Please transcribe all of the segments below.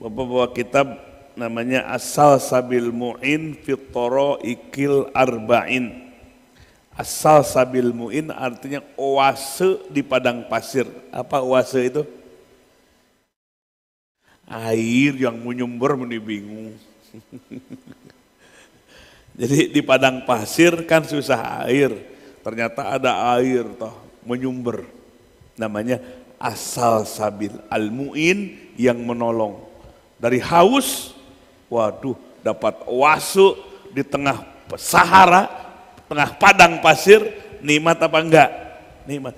Bapak bawa kitab namanya As-Salsabil Mu'in fi Thara'iqil Arba'in. As-Salsabil Mu'in artinya oase di padang pasir. Apa oase itu? Air yang menyumber, meni bingung. Jadi di padang pasir kan susah air. Ternyata ada air toh menyumber. Namanya As-Salsabil. Al-Mu'in yang menolong. Dari haus, waduh, dapat oase di tengah Sahara, tengah padang pasir, nikmat apa enggak? Nikmat.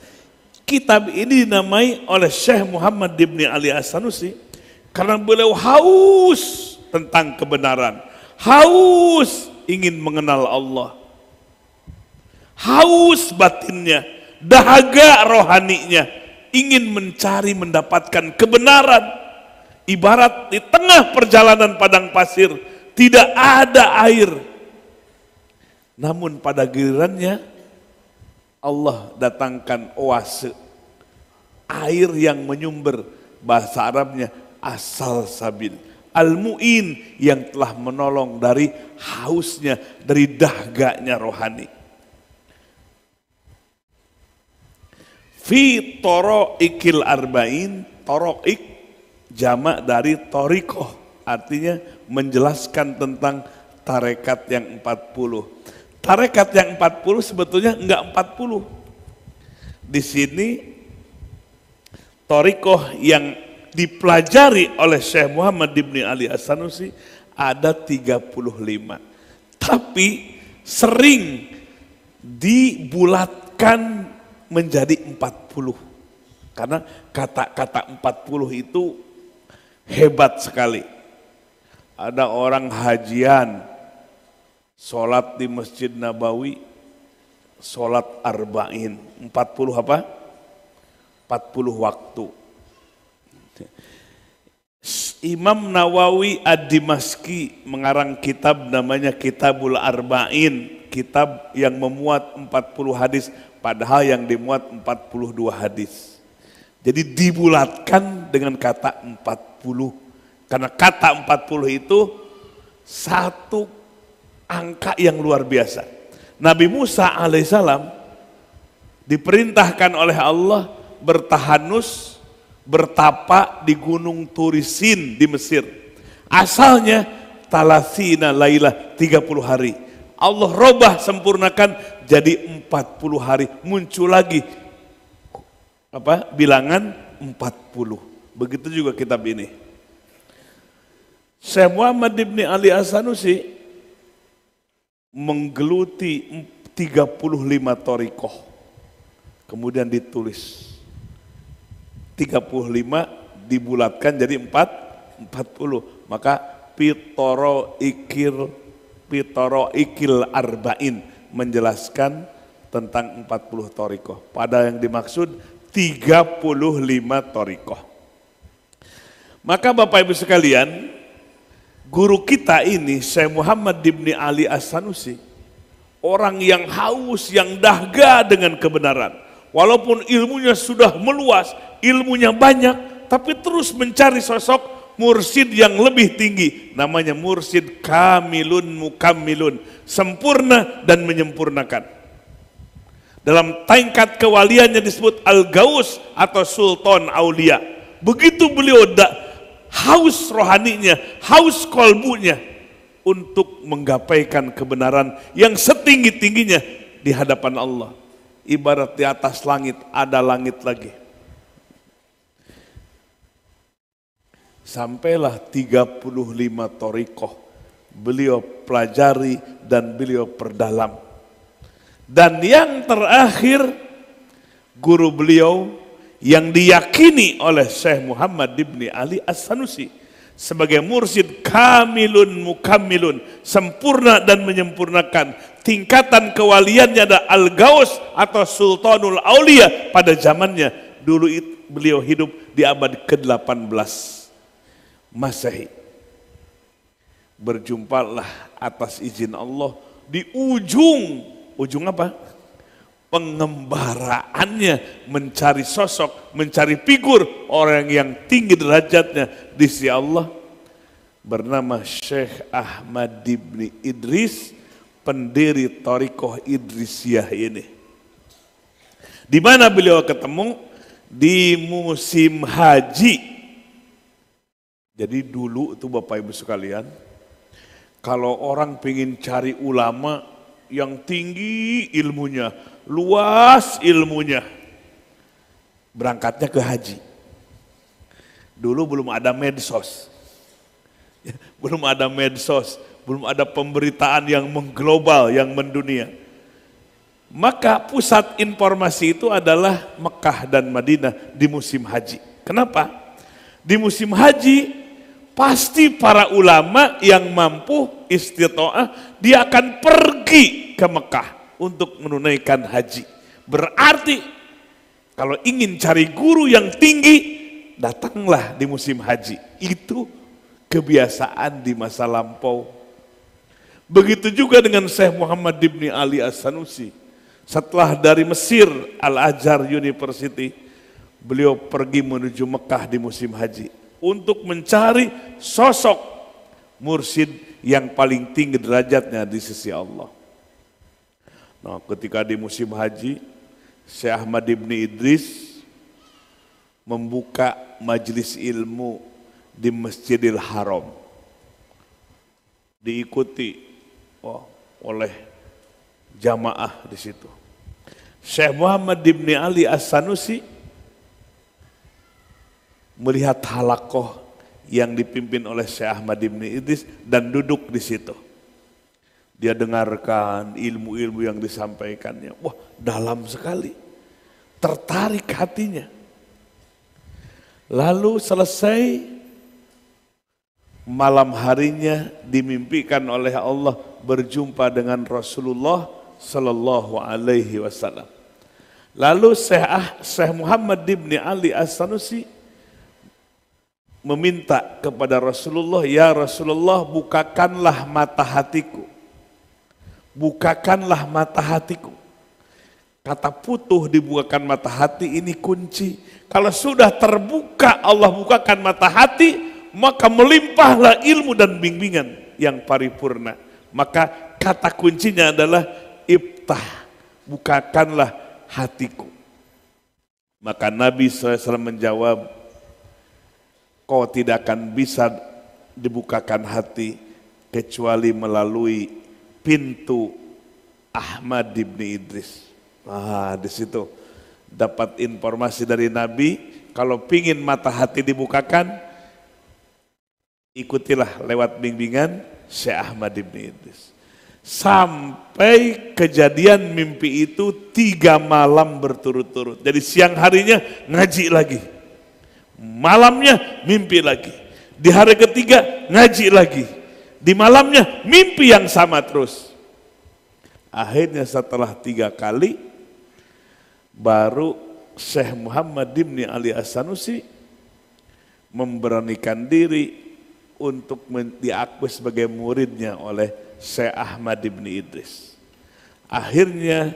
Kitab ini dinamai oleh Syekh Muhammad ibn Ali As-Sanusi karena beliau haus tentang kebenaran, haus ingin mengenal Allah, haus batinnya, dahaga rohaninya, ingin mencari mendapatkan kebenaran. Ibarat di tengah perjalanan padang pasir tidak ada air. Namun pada gilirannya Allah datangkan oase, air yang menyumber, bahasa Arabnya As-Salsabil. Al-Mu'in yang telah menolong dari hausnya, dari dahganya rohani. Fi Thara'iqil Arba'in, Thara'iq jamak dari Thariqah, artinya menjelaskan tentang tarekat yang 40. Tarekat yang 40 sebetulnya enggak 40. Di sini Thariqah yang dipelajari oleh Syekh Muhammad ibn Ali As-Sanusi ada 35. Tapi sering dibulatkan menjadi 40. Karena kata-kata 40 itu hebat sekali. Ada orang hajian, sholat di Masjid Nabawi, sholat arba'in, 40 apa? 40 waktu. Imam Nawawi Ad-Dimashqi mengarang kitab namanya Kitabul Arba'in, kitab yang memuat 40 hadis, padahal yang dimuat 42 hadis. Jadi dibulatkan dengan kata 40. Karena kata 40 itu satu angka yang luar biasa. Nabi Musa alaihissalam diperintahkan oleh Allah bertahanus, bertapa di gunung Turisin di Mesir. Asalnya talasina lailah 30 hari. Allah robah sempurnakan jadi 40 hari. Muncul lagi bilangan 40. Begitu juga kitab ini. Syekh Muhammad ibn Ali As-Sanusi menggeluti 35 thariqah. Kemudian ditulis 35 dibulatkan jadi 40. Maka Thara'iqil Arba'in menjelaskan tentang 40 thariqah. Pada yang dimaksud 35 thariqah. Maka Bapak Ibu sekalian, guru kita ini Syekh Muhammad ibn Ali As-Sanusi, orang yang haus, yang dahga dengan kebenaran. Walaupun ilmunya sudah meluas, ilmunya banyak, tapi terus mencari sosok mursyid yang lebih tinggi. Namanya mursyid kamilun mukammilun, sempurna dan menyempurnakan. Dalam tingkat kewaliannya disebut Al-Gaus atau Sultan Aulia. Begitu beliau haus rohaninya, haus kolbunya untuk menggapaikan kebenaran yang setinggi-tingginya di hadapan Allah. Ibarat di atas langit ada langit lagi. Sampailah 35 thariqah beliau pelajari dan beliau perdalam. Dan yang terakhir, guru beliau yang diyakini oleh Syekh Muhammad ibn Ali As-Sanusi sebagai mursyid kamilun mukammilun, sempurna dan menyempurnakan. Tingkatan kewaliannya ada Al-Gaus atau Sultanul Aulia pada zamannya. Dulu beliau hidup di abad ke-18 Masehi. Berjumpalah atas izin Allah di ujung apa? Pengembaraannya, mencari sosok, mencari figur orang yang tinggi derajatnya di sisi Allah. bernama Syekh Ahmad ibn Idris, pendiri Thariqah Idrisiyah ini. Di mana beliau ketemu? Di musim haji. Jadi dulu itu Bapak Ibu sekalian, kalau orang pengen cari ulama yang tinggi ilmunya, luas ilmunya, berangkatnya ke haji. Dulu belum ada medsos. Belum ada medsos, belum ada pemberitaan yang mengglobal, yang mendunia. Maka pusat informasi itu adalah Mekah dan Madinah di musim haji. Kenapa? Di musim haji pasti para ulama yang mampu istita'ah dia akan pergi ke Mekah untuk menunaikan haji. Berarti kalau ingin cari guru yang tinggi, datanglah di musim haji. Itu kebiasaan di masa lampau. Begitu juga dengan Syekh Muhammad ibn Ali As-Sanusi. Setelah dari Mesir, Al-Azhar University, beliau pergi menuju Mekah di musim haji untuk mencari sosok mursyid yang paling tinggi derajatnya di sisi Allah. Nah, ketika di musim haji, Syekh Ahmad ibn Idris membuka majelis ilmu di Masjidil Haram, diikuti oleh jamaah di situ. Syekh Muhammad ibn Ali As-Sanusi melihat halakoh yang dipimpin oleh Syekh Ahmad ibn Idris dan duduk di situ. Dia dengarkan ilmu-ilmu yang disampaikannya. Wah, dalam sekali. Tertarik hatinya. Lalu selesai, malam harinya dimimpikan oleh Allah berjumpa dengan Rasulullah Sallallahu Alaihi Wasallam. Lalu Syekh Muhammad ibn Ali As-Sanusi meminta kepada Rasulullah, ya Rasulullah, bukakanlah mata hatiku. Bukakanlah mata hatiku. Kata putuh dibukakan mata hati ini kunci. Kalau sudah terbuka Allah bukakan mata hati, maka melimpahlah ilmu dan bimbingan yang paripurna. Maka kata kuncinya adalah iftah, bukakanlah hatiku. Maka Nabi SAW menjawab, kau tidak akan bisa dibukakan hati kecuali melalui pintu Ahmad ibn Idris. Di situ dapat informasi dari Nabi, kalau pingin mata hati dibukakan, ikutilah lewat bimbingan Syekh Ahmad ibn Idris. Sampai kejadian mimpi itu 3 malam berturut-turut. Jadi siang harinya ngaji lagi, malamnya mimpi lagi, di hari ketiga ngaji lagi, di malamnya mimpi yang sama terus. Akhirnya setelah 3 kali, baru Syekh Muhammad ibn Ali As-Sanusi memberanikan diri untuk diakui sebagai muridnya oleh Syekh Ahmad ibn Idris. Akhirnya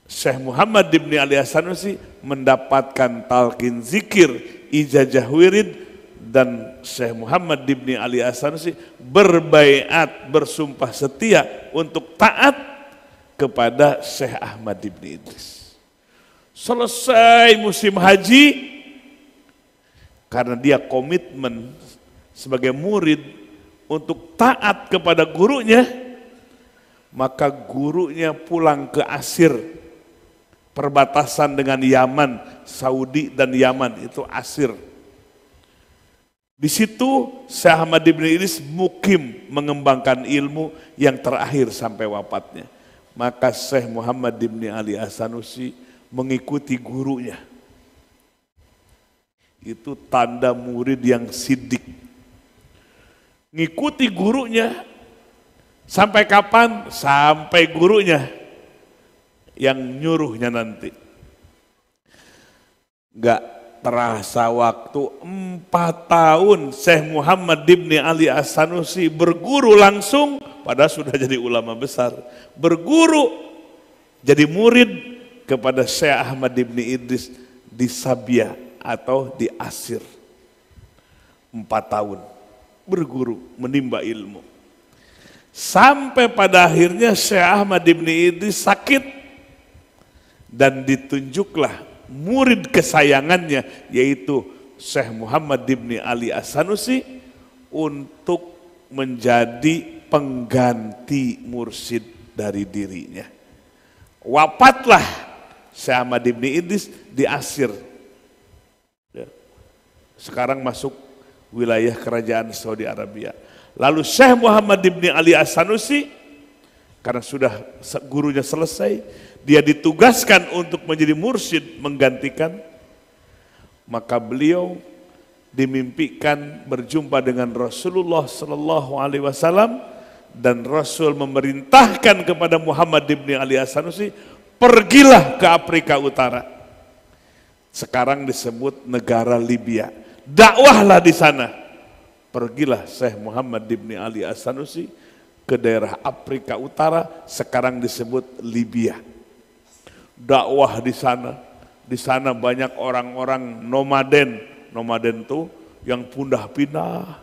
Syekh Muhammad ibn Ali As-Sanusi mendapatkan talqin zikir, ijazah wirid, dan Syekh Muhammad ibn Ali As-Sanusi berbaiat, bersumpah setia untuk taat kepada Syekh Ahmad ibn Idris. Selesai musim haji, karena dia komitmen sebagai murid untuk taat kepada gurunya, maka gurunya pulang ke Asir, perbatasan dengan Yaman, Saudi dan Yaman itu Asir. Di situ Syekh Ahmad ibn Idris mukim mengembangkan ilmu yang terakhir sampai wafatnya. Maka Syekh Muhammad ibn Ali As-Sanusi mengikuti gurunya. Itu tanda murid yang sidik. Ngikuti gurunya sampai kapan? Sampai gurunya yang nyuruhnya nanti. Enggak terasa waktu 4 tahun Syekh Muhammad ibn Ali As-Sanusi berguru langsung, padahal sudah jadi ulama besar. Berguru jadi murid kepada Syekh Ahmad ibn Idris di Sabia atau di Asir. 4 tahun. berguru, menimba ilmu. Sampai pada akhirnya Syekh Ahmad Ibni Idris sakit dan ditunjuklah murid kesayangannya yaitu Syekh Muhammad Ibni Ali As-Sanusi untuk menjadi pengganti mursyid dari dirinya. Wafatlah Syekh Ahmad Ibni Idris di Asir. Sekarang masuk wilayah kerajaan Saudi Arabia. Lalu Syekh Muhammad Ibni Ali As-Sanusi, karena sudah gurunya selesai, dia ditugaskan untuk menjadi mursyid menggantikan, maka beliau dimimpikan berjumpa dengan Rasulullah Sallallahu Alaihi Wasallam dan Rasul memerintahkan kepada Muhammad Ibni Ali As-Sanusi, pergilah ke Afrika Utara. Sekarang disebut negara Libya. Dakwahlah di sana. Pergilah Syekh Muhammad Ibni Ali As-Sanusi ke daerah Afrika Utara, sekarang disebut Libya. Dakwah di sana. Di sana banyak orang-orang nomaden. Nomaden itu yang pindah-pindah.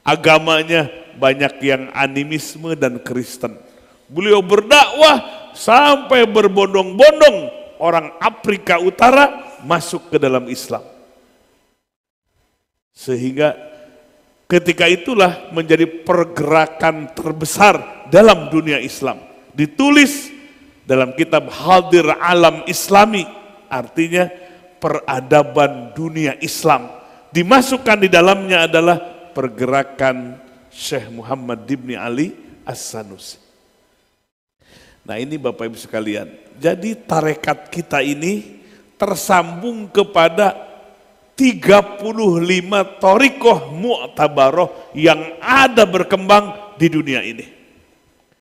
Agamanya banyak yang animisme dan Kristen. Beliau berdakwah sampai berbondong-bondong orang Afrika Utara masuk ke dalam Islam. Sehingga ketika itulah menjadi pergerakan terbesar dalam dunia Islam. Ditulis dalam kitab Hadir Alam Islami, artinya peradaban dunia Islam. Dimasukkan di dalamnya adalah pergerakan Syekh Muhammad Ibni Ali As-Sanusi. Nah ini Bapak Ibu sekalian, jadi tarekat kita ini tersambung kepada 35 thariqah mu'tabaroh yang ada berkembang di dunia ini.